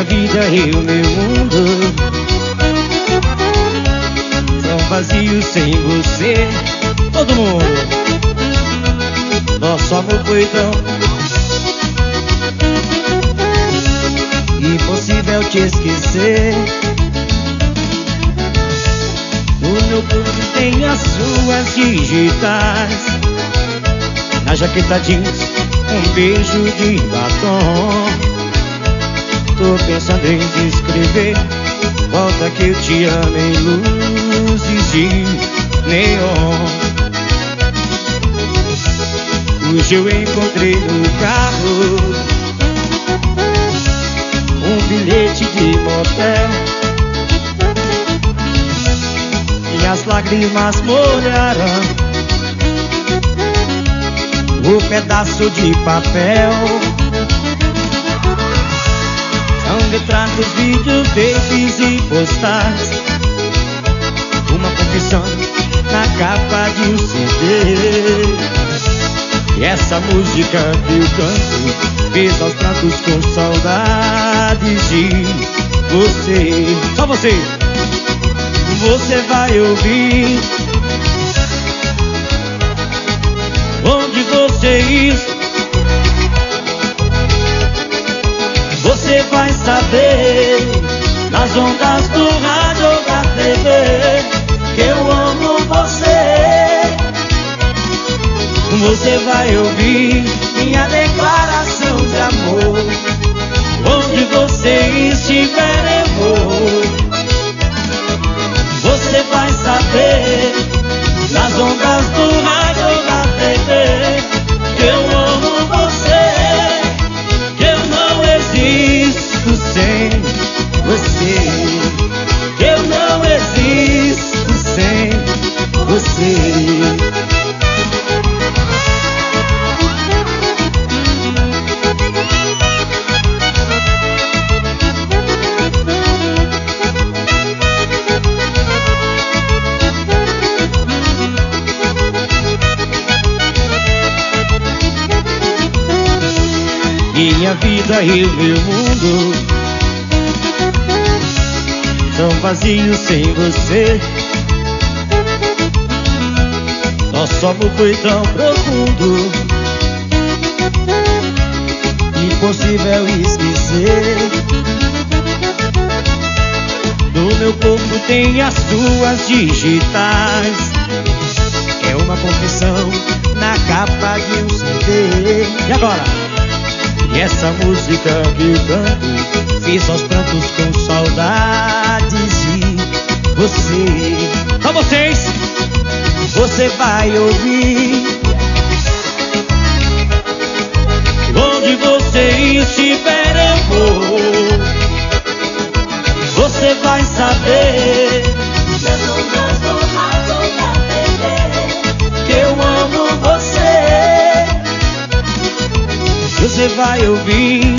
Minha vida e o meu mundo são vazios sem você. Todo mundo, nosso amor foi tão impossível te esquecer. No meu corpo tem as suas digitais, na jaqueta jeans um beijo de batom. Tô pensando em te escrever, volta que eu te amo em luzes de neon. Hoje eu encontrei no carro um bilhete de motel e as lágrimas molharam o pedaço de papel. São retratos, vídeos, tapes e postais, uma confissão na capa de um CD. E essa música que eu canto fez aos pratos com saudades de você. Só você. Você vai ouvir onde você está. Você vai saber nas ondas do rádio ou da TV que eu amo você. Você vai ouvir minha declaração de amor. Onde você estiver eu vou. Você vai saber nas ondas do rádio ou da TV que eu amo você, que eu não existo sem você, que eu não existo sem você. Minha vida e o meu mundo são vazios sem você. Nosso amor foi tão profundo, impossível esquecer. No meu corpo tem as suas digitais, é uma confissão na capa de um CD. E agora? E essa música que eu canto fiz aos prantos com saudades de você. Pra vocês, você vai ouvir onde você estiver eu vou. Você vai saber que eu amo você. Você vai ouvir